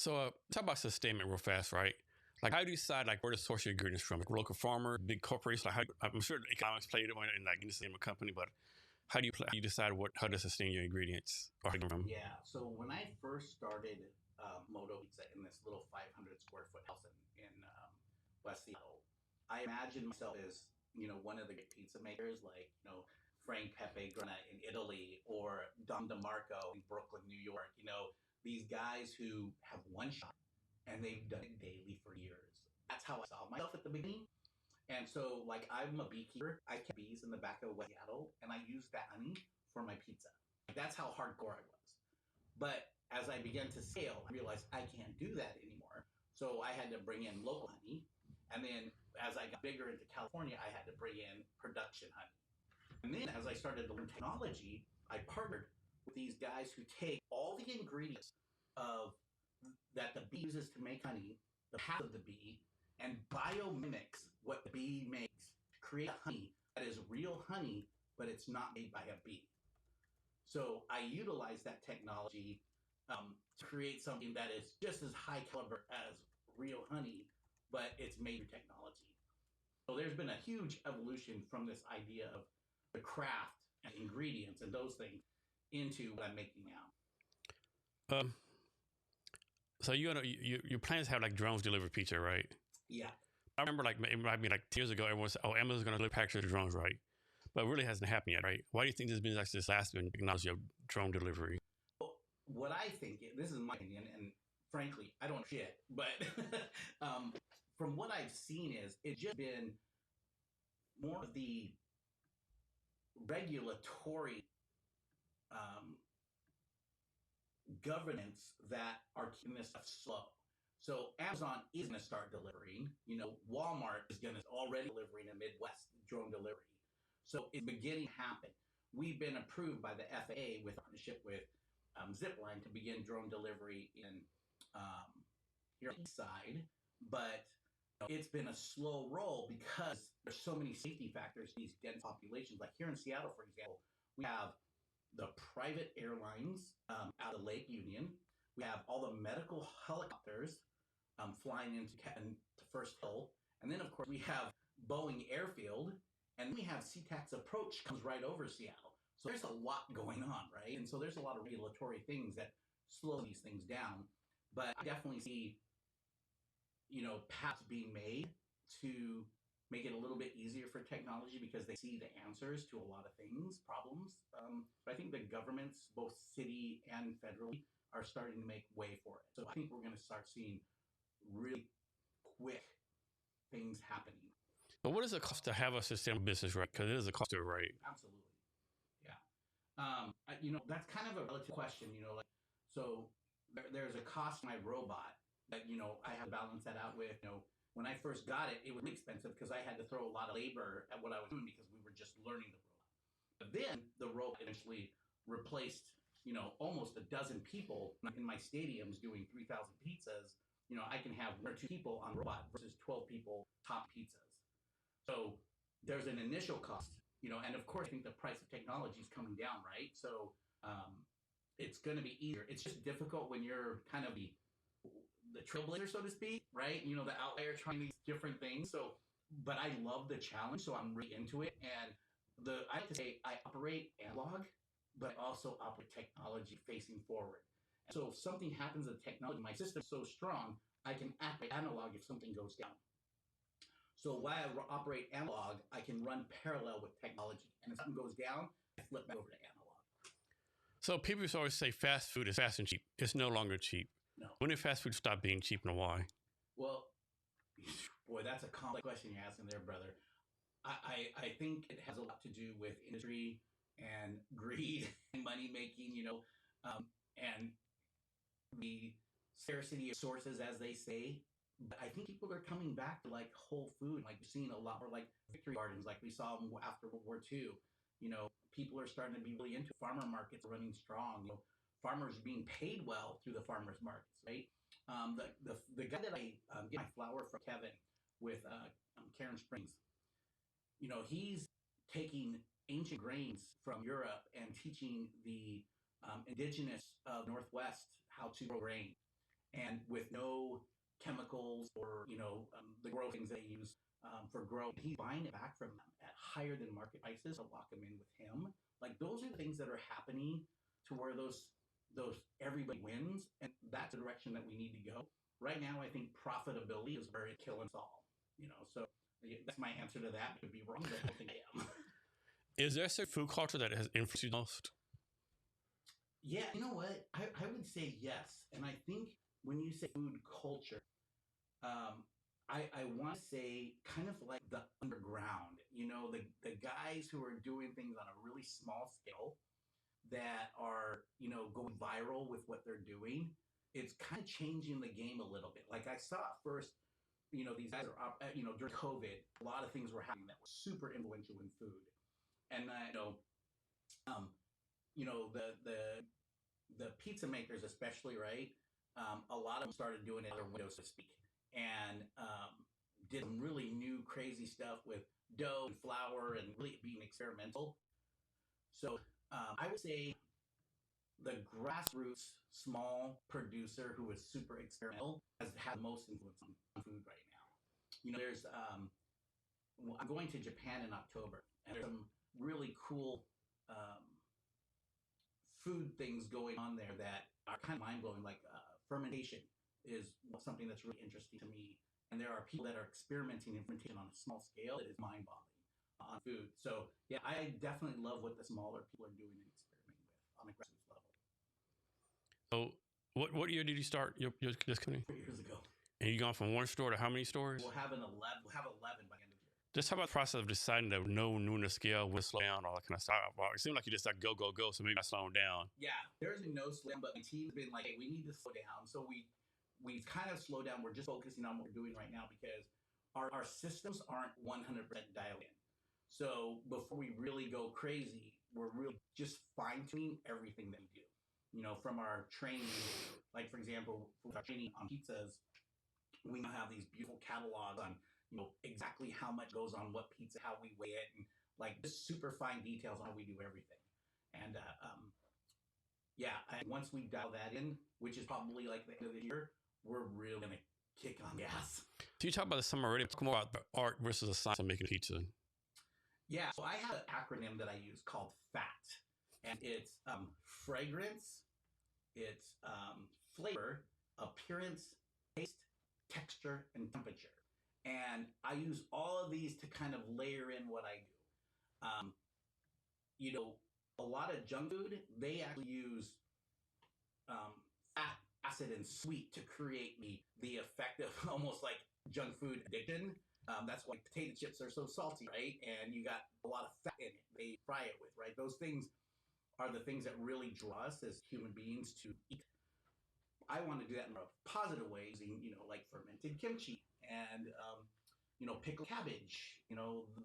So talk about sustainment real fast, right? Like, how do you decide like where to source your ingredients from? Like local farmer, big corporations. Like, I'm sure the economics played in like in the same company, but how do you decide how to sustain your ingredients or from? Yeah. So when I first started Moto Pizza in this little 500 square foot house in West Seattle, I imagined myself as one of the great pizza makers, like Frank Pepe Grana in Italy or Don DeMarco in Brooklyn, New York. These guys who have one shot and they've done it daily for years. That's how I saw myself at the beginning. And so, like, I'm a beekeeper. I kept bees in the back of West Seattle, and I used that honey for my pizza. That's how hardcore I was. But as I began to scale, I realized I can't do that anymore. So I had to bring in local honey. And then as I got bigger into California, I had to bring in production honey. And then as I started to learn technology, I partnered with these guys who take all the ingredients of that the bee uses to make honey, the path of the bee, and biomimics what the bee makes to create honey that is real honey, but it's not made by a bee. So I utilize that technology to create something that is just as high caliber as real honey, but it's made through technology. So there's been a huge evolution from this idea of the craft and ingredients and those things into what I'm making now. Um, so your plans have like drones deliver pizza, right? Yeah. I remember like it might be like 2 years ago, everyone said, "Oh, Amazon's going to deliver packages of drones," right? But it really hasn't happened yet, right? Why do you think there's been like this last technology of drone delivery? Well, what I think, this is my opinion, and frankly, I don't shit, but from what I've seen is it's just been more of the regulatory um, governance that are keeping this stuff slow. So Amazon is going to start delivering. Walmart is going to already delivering in Midwest drone delivery. So it's beginning to happen. We've been approved by the FAA with partnership with Zipline to begin drone delivery in here on the east side, but it's been a slow roll because there's so many safety factors in these dense populations. Like here in Seattle, for example, we have the private airlines out of Lake Union. We have all the medical helicopters flying into First Hill. And then, of course, we have Boeing Airfield. And then we have SeaTac Approach comes right over Seattle. So there's a lot going on, right? And so there's a lot of regulatory things that slow these things down. But I definitely see, paths being made to make it a little bit easier for technology because they see the answers to a lot of things, problems. But I think the governments, both city and federally, are starting to make way for it. So I think we're going to start seeing really quick things happening. But what does it cost to have a sustainable business, right? Because it is a cost to it, right? Absolutely. Yeah. That's kind of a relative question, so there's a cost to my robot that, I have to balance that out with, when I first got it, it was really expensive because I had to throw a lot of labor at what I was doing because we were just learning the robot. But then the robot eventually replaced, almost a dozen people in my stadiums doing 3,000 pizzas. I can have 1 or 2 people on the robot versus 12 people top pizzas. So there's an initial cost, and of course, I think the price of technology is coming down, right? So it's going to be easier. It's just difficult when you're kind of the trailblazer, so to speak, right? The outlier trying these different things. So, but I love the challenge, so I'm really into it. And I like to say I operate analog, but I also operate technology facing forward. And so if something happens with technology, my system's so strong, I can operate analog if something goes down. So while I operate analog, I can run parallel with technology. And if something goes down, I flip back over to analog. So people used to always say fast food is fast and cheap. It's no longer cheap. No. When did fast food stop being cheap and why? Well, boy, that's a complex question you're asking there, brother. I think it has a lot to do with industry and greed and money making, and the scarcity of sources, as they say. But I think people are coming back to like whole food, like we're seeing a lot more like victory gardens, like we saw after World War II. People are starting to be really into farmer markets running strong. Farmers being paid well through the farmers markets, right? The guy that I get my flour from, Kevin, with Karen Springs, he's taking ancient grains from Europe and teaching the indigenous of Northwest how to grow grain. and with no chemicals or the grow things they use for growth. He's buying it back from them at higher than market prices to lock them in with him. Like those are the things that are happening to where those everybody wins, and that's the direction that we need to go. Right now, I think profitability is where it kills us all. So that's my answer to that. I could be wrong, but I don't think I am. Is there a certain food culture that has influenced you most? Yeah, you know what? I would say yes. And I think when you say food culture, um, I want to say kind of like the underground, the guys who are doing things on a really small scale that are, going viral with what they're doing. It's kind of changing the game a little bit. Like I saw at first, these guys are, during COVID, a lot of things were happening that were super influential in food. And, um, the pizza makers, especially, right? A lot of them started doing it in their windows, so to speak, and did some really new, crazy stuff with dough and flour and really being experimental. So I would say the grassroots small producer who is super experimental has had most influence on food right now. There's I'm going to Japan in October, and there's some really cool um, food things going on there that are kind of mind blowing. Like fermentation is something that's really interesting to me, and there are people that are experimenting in fermentation on a small scale that is mind boggling on food. So yeah, I definitely love what the smaller people are doing and experimenting with on a grassroots level. So, what year did you start this company? 4 years ago. And you gone from one store to how many stores? We'll have 11. We'll have 11 by the end of the year. Just how about the process of deciding to know when to scale, when to slow down, all that kind of stuff? Well, it seemed like you just like go, go, go, so maybe not slowing down. Yeah, there's been no slam, but my team's been like, hey, we need to slow down. So we've kind of slowed down. We're just focusing on what we're doing right now because our systems aren't 100% dialed in. So before we really go crazy, we're really just fine tuning everything that we do. From our training, like for example, with our training on pizzas, we now have these beautiful catalogs on exactly how much goes on what pizza, how we weigh it, and like just super fine details on how we do everything. And yeah, and once we dial that in, which is probably like the end of the year, we're really gonna kick on gas. So you talk about this some already. Talk more about the art versus the science of making pizza. Yeah, so I have an acronym that I use called FAT, and it's fragrance, it's flavor, appearance, taste, texture, and temperature. And I use all of these to kind of layer in what I do. A lot of junk food, they actually use fat, acid, and sweet to create the effect of almost like junk food addiction. That's why potato chips are so salty, right? And you got a lot of fat in it. They fry it with, right? Those things are the things that really draw us as human beings to eat. I want to do that in a positive way, using, like fermented kimchi and, pickled cabbage,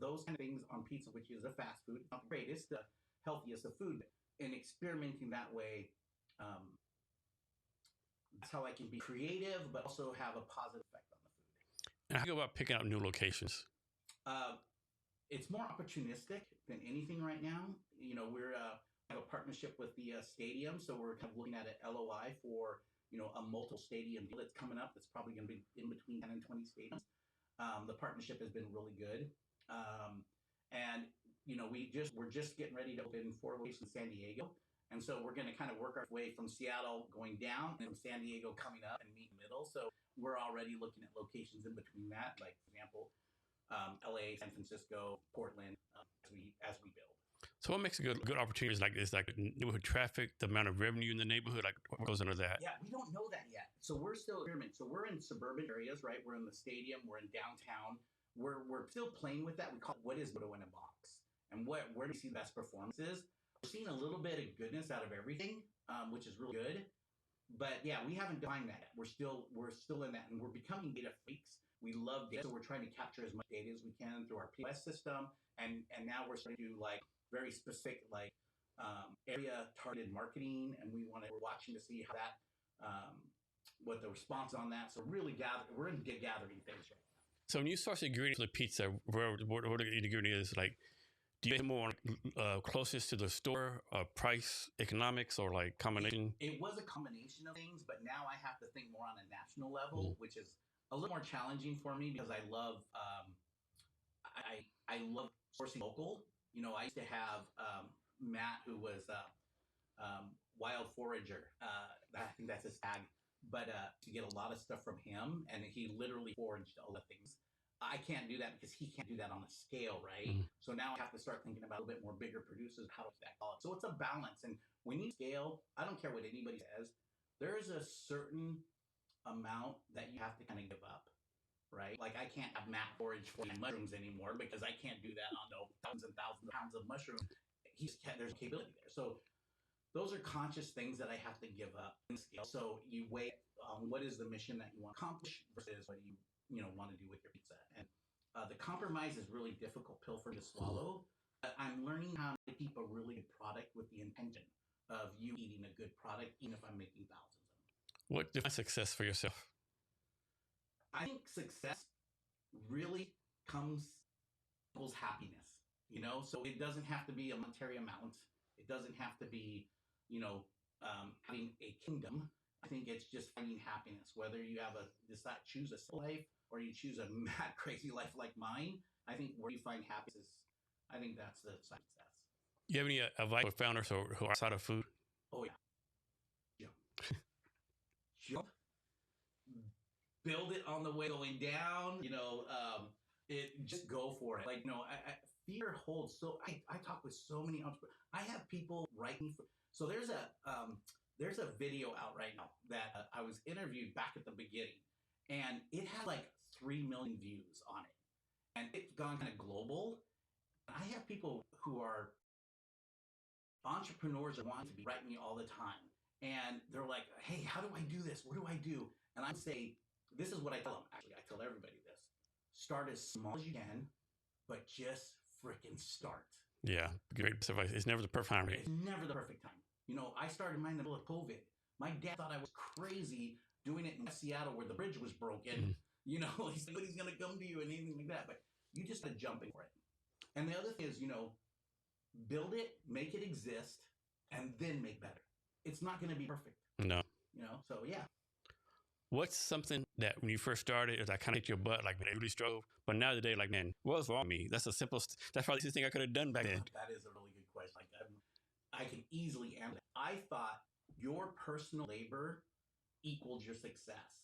those kind of things on pizza, which is a fast food, not the greatest, the healthiest of food. And experimenting that way, that's how I can be creative, but also have a positive effect on the food. And how do you go about picking out new locations? It's more opportunistic than anything right now. We're have a partnership with the stadium, so we're kind of looking at an LOI for a multiple stadium deal that's coming up. That's probably going to be in between 10 and 20 stadiums. The partnership has been really good, and we're just getting ready to open 4 locations in San Diego, and so we're going to kind of work our way from Seattle going down and San Diego coming up and meet in the middle. So we're already looking at locations in between that, like for example, LA, San Francisco, Portland, as we build. So what makes a good opportunity is like neighborhood traffic, the amount of revenue in the neighborhood, like what goes into that? Yeah, we don't know that yet. So we're still experimenting. So we're in suburban areas, right? We're in the stadium, we're in downtown. We're still playing with that. We call it what is Moto in a box, and where do we see the best performances? We're seeing a little bit of goodness out of everything, which is really good. But yeah, we haven't defined that yet. We're still in that, and we're becoming data freaks. We love data, so we're trying to capture as much data as we can through our POS system, and now we're starting to do like very specific area targeted marketing, and we're watching to see how that what the response on that. So really we're in data gathering phase right now. So when you source ingredients for the pizza, where the ingredient is, like, do you get more closest to the store, price, economics, or like combination? It was a combination of things, but now I have to think more on professional level, which is a little more challenging for me because I love sourcing local. I used to have Matt, who was wild forager. I think that's his tag. But to get a lot of stuff from him, and he literally foraged all the things. I can't do that because he can't do that on a scale, right? So now I have to start thinking about a little bit more bigger producers, how to that quality. So it's a balance. And when you scale, I don't care what anybody says, there is a certain amount that you have to kind of give up, right? Like I can't have Matt forage for mushrooms anymore because I can't do that on thousands and thousands of pounds of mushrooms. There's capability there. So those are conscious things that I have to give up in scale. So you weigh what is the mission that you want to accomplish versus what you want to do with your pizza. And the compromise is really difficult pill for you to swallow. But I'm learning how to keep a really good product with the intention of you eating a good product, even if I'm making thousands of them. What defines success for yourself? I think success really comes equals happiness. So it doesn't have to be a monetary amount. It doesn't have to be, having a kingdom. I think it's just finding happiness. Whether you choose a simple life or you choose a mad, crazy life like mine, I think where you find happiness I think that's the success. You have any advice for founders who are outside of food? Oh yeah, jump, build it on the way going down. Just go for it. Fear holds. So I talk with so many entrepreneurs. I have people write me. So there's a video out right now that I was interviewed back at the beginning, and it had like 3 million views on it, and it's gone kind of global. I have people who are entrepreneurs that want to be writing me all the time, and they're like, "Hey, how do I do this? What do I do?" And I say, "This is what I tell them." Actually, I tell everybody this: start as small as you can, but just freaking start. Yeah, great advice. It's never the perfect time, right? It's never the perfect time. I started mine in the middle of COVID. My dad thought I was crazy doing it in Seattle where the bridge was broken. He's like, nobody's going to come to you and anything like that. But you just got to jump in for it. And the other thing is, build it, make it exist, and then make better. It's not going to be perfect. No. So yeah. What's something that when you first started, it was like kind of hit your butt, like, man, I really struggled. But now today, like, man, what's wrong with me? That's that's probably the thing I could have done back then. That is a really good question. I can easily answer that. I thought your personal labor equals your success.